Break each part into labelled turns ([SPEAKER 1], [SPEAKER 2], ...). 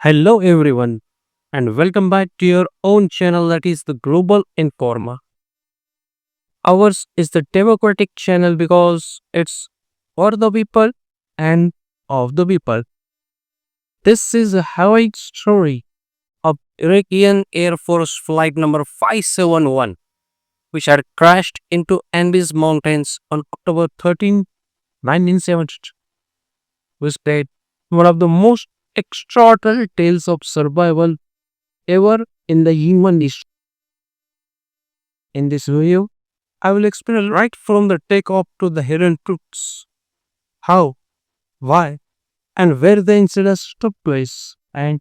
[SPEAKER 1] Hello, everyone, and welcome back to your own channel that is the Global Informer. Ours is the democratic channel because it's for the people and of the people. This is a harrowing story of Uruguayan Air Force Flight number 571, which had crashed into Andes Mountains on October 13, 1972. Which played one of the most extraordinary tales of survival ever in the human history. In this video, I will explain right from the takeoff to the hidden truths. How, why, and where the incident took place, and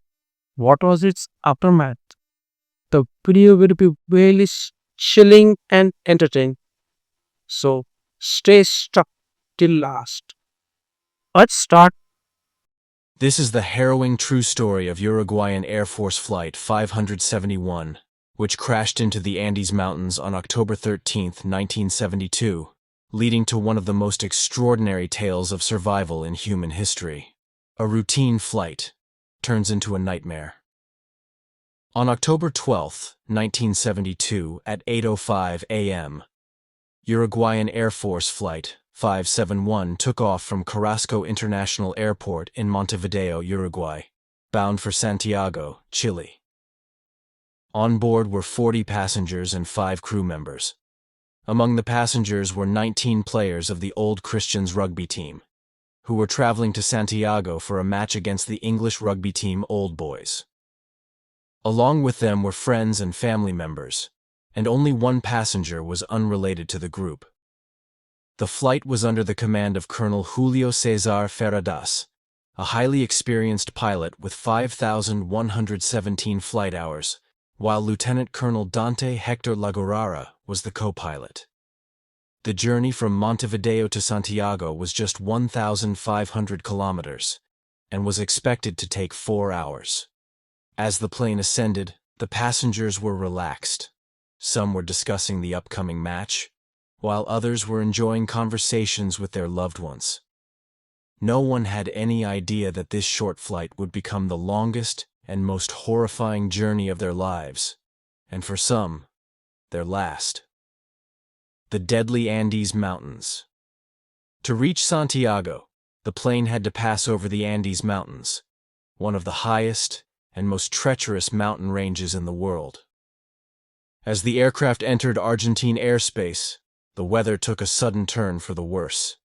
[SPEAKER 1] what was its aftermath. The video will be really chilling and entertaining, so stay stuck till last. Let's start.
[SPEAKER 2] This is the harrowing true story of Uruguayan Air Force Flight 571, which crashed into the Andes Mountains on October 13, 1972, leading to one of the most extraordinary tales of survival in human history. A routine flight turns into a nightmare. On October 12, 1972, at 8:05 a.m., Uruguayan Air Force Flight 571 took off from Carrasco International Airport in Montevideo, Uruguay, bound for Santiago, Chile. On board were 40 passengers and 5 crew members. Among the passengers were 19 players of the Old Christians rugby team, who were traveling to Santiago for a match against the English rugby team Old Boys. Along with them were friends and family members, and only one passenger was unrelated to the group. The flight was under the command of Colonel Julio Cesar Ferradas, a highly experienced pilot with 5,117 flight hours, while Lieutenant Colonel Dante Hector Lagurara was the co-pilot. The journey from Montevideo to Santiago was just 1,500 kilometers, and was expected to take 4 hours. As the plane ascended, the passengers were relaxed. Some were discussing the upcoming match, while others were enjoying conversations with their loved ones. No one had any idea that this short flight would become the longest and most horrifying journey of their lives, and for some, their last. The deadly Andes Mountains. To reach Santiago, the plane had to pass over the Andes Mountains, one of the highest and most treacherous mountain ranges in the world. As the aircraft entered Argentine airspace, the weather took a sudden turn for the worse.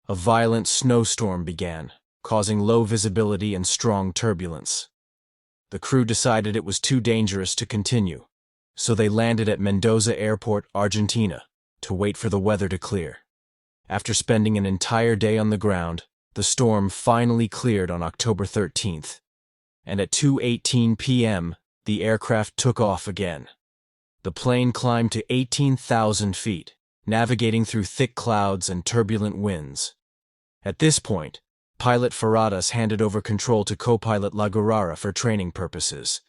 [SPEAKER 2] A violent snowstorm began, causing low visibility and strong turbulence. The crew decided it was too dangerous to continue, so they landed at Mendoza Airport, Argentina, to wait for the weather to clear. After spending an entire day on the ground, the storm finally cleared on October 13th, and at 2:18 p.m., the aircraft took off again. The plane climbed to 18,000 feet, navigating through thick clouds and turbulent winds. At this point, pilot Ferradas handed over control to co-pilot Lagurara for training purposes.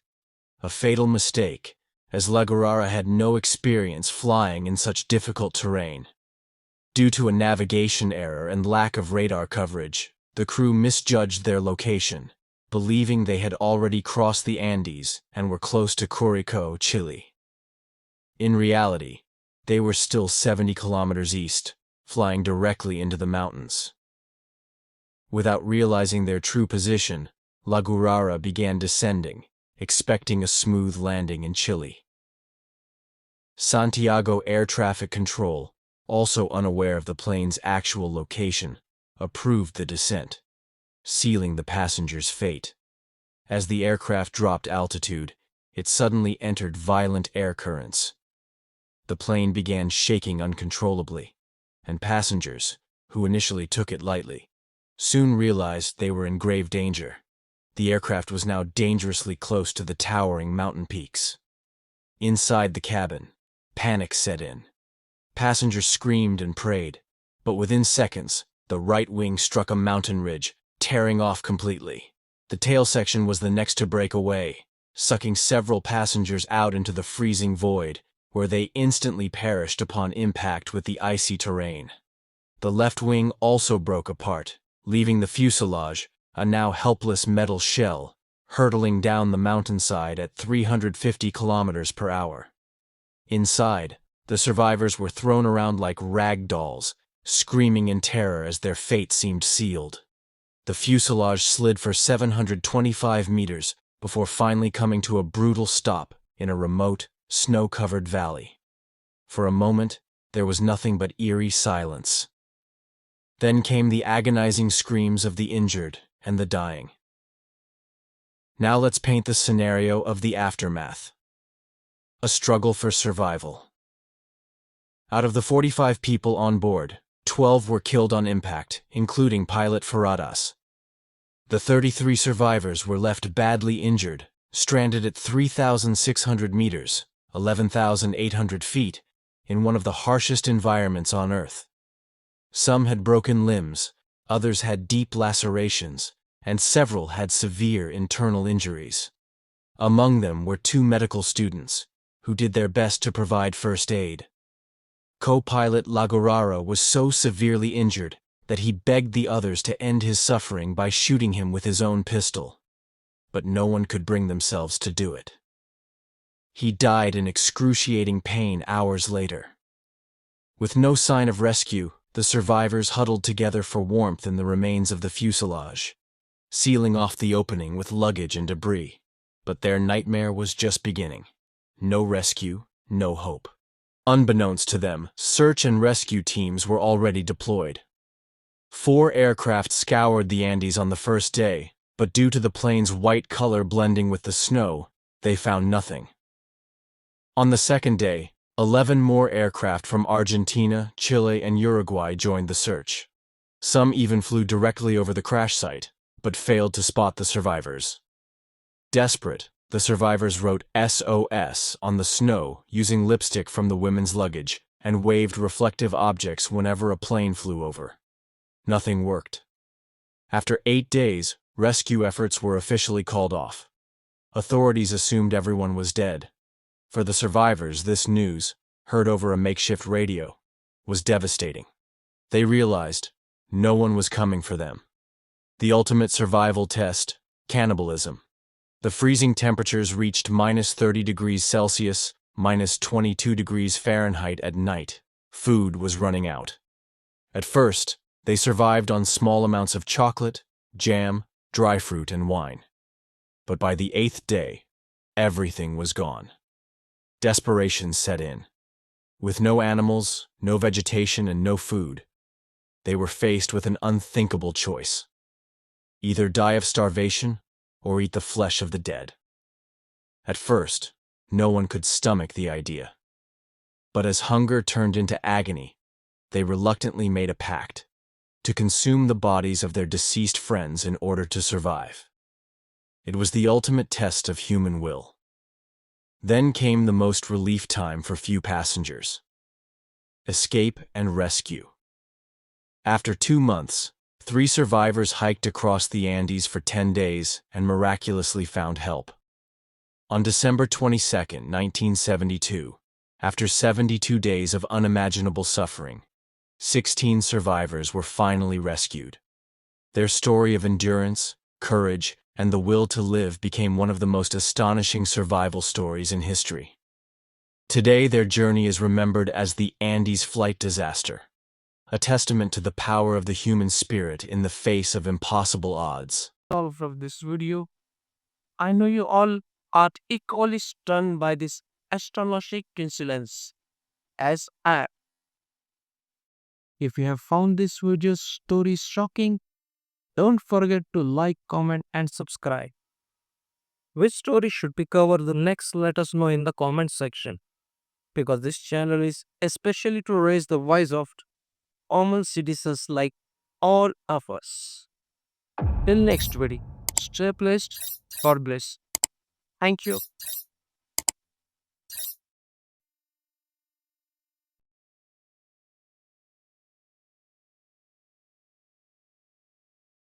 [SPEAKER 2] A fatal mistake, as Lagurara had no experience flying in such difficult terrain. Due to a navigation error and lack of radar coverage, the crew misjudged their location, believing they had already crossed the Andes and were close to Curicó, Chile. In reality, they were still 70 kilometers east, flying directly into the mountains. Without realizing their true position, Lagurara began descending, expecting a smooth landing in Chile. Santiago Air Traffic Control, also unaware of the plane's actual location, approved the descent, sealing the passenger's fate. As the aircraft dropped altitude, it suddenly entered violent air currents. The plane began shaking uncontrollably, and passengers, who initially took it lightly, soon realized they were in grave danger. The aircraft was now dangerously close to the towering mountain peaks. Inside the cabin, panic set in. Passengers screamed and prayed, but within seconds, the right wing struck a mountain ridge, tearing off completely. The tail section was the next to break away, sucking several passengers out into the freezing void, where they instantly perished upon impact with the icy terrain. The left wing also broke apart, leaving the fuselage, a now helpless metal shell, hurtling down the mountainside at 350 kilometers per hour. Inside, the survivors were thrown around like rag dolls, screaming in terror as their fate seemed sealed. The fuselage slid for 725 meters before finally coming to a brutal stop in a remote, snow-covered valley. For a moment, there was nothing but eerie silence. Then came the agonizing screams of the injured and the dying. Now let's paint the scenario of the aftermath. A struggle for survival. Out of the 45 people on board, 12 were killed on impact, including pilot Faradas. The 33 survivors were left badly injured, stranded at 3,600 meters, 11,800 feet, in one of the harshest environments on Earth. Some had broken limbs, others had deep lacerations, and several had severe internal injuries. Among them were 2 medical students, who did their best to provide first aid. Co-pilot Lagorara was so severely injured that he begged the others to end his suffering by shooting him with his own pistol. But no one could bring themselves to do it. He died in excruciating pain hours later. With no sign of rescue, the survivors huddled together for warmth in the remains of the fuselage, sealing off the opening with luggage and debris. But their nightmare was just beginning. No rescue, no hope. Unbeknownst to them, search and rescue teams were already deployed. 4 aircraft scoured the Andes on the first day, but due to the plane's white color blending with the snow, they found nothing. On the second day, 11 more aircraft from Argentina, Chile, and Uruguay joined the search. Some even flew directly over the crash site, but failed to spot the survivors. Desperate, the survivors wrote SOS on the snow using lipstick from the women's luggage and waved reflective objects whenever a plane flew over. Nothing worked. After 8 days, rescue efforts were officially called off. Authorities assumed everyone was dead. For the survivors, this news, heard over a makeshift radio, was devastating. They realized no one was coming for them. The ultimate survival test, cannibalism. The freezing temperatures reached minus 30 degrees Celsius, minus 22 degrees Fahrenheit at night. Food was running out. At first, they survived on small amounts of chocolate, jam, dry fruit, and wine. But by the 8th day, everything was gone. Desperation set in. With no animals, no vegetation, and no food, they were faced with an unthinkable choice. Either die of starvation or eat the flesh of the dead. At first, no one could stomach the idea. But as hunger turned into agony, they reluctantly made a pact to consume the bodies of their deceased friends in order to survive. It was the ultimate test of human will. Then came the most relief time for few passengers. Escape and rescue. After 2 months, 3 survivors hiked across the Andes for 10 days and miraculously found help. On December 22, 1972, after 72 days of unimaginable suffering, 16 survivors were finally rescued. Their story of endurance, courage, and the will to live became one of the most astonishing survival stories in history. Today, their journey is remembered as the Andes flight disaster, a testament to the power of the human spirit in the face of impossible odds.
[SPEAKER 1] All from this video, I know you all are equally stunned by this astonishing coincidence as I am. If you have found this video story shocking, don't forget to like, comment, and subscribe. Which story should be covered the next? Let us know in the comment section, because this channel is especially to raise the voice of common citizens like all of us. Till next video, stay blessed. God bless. Thank you.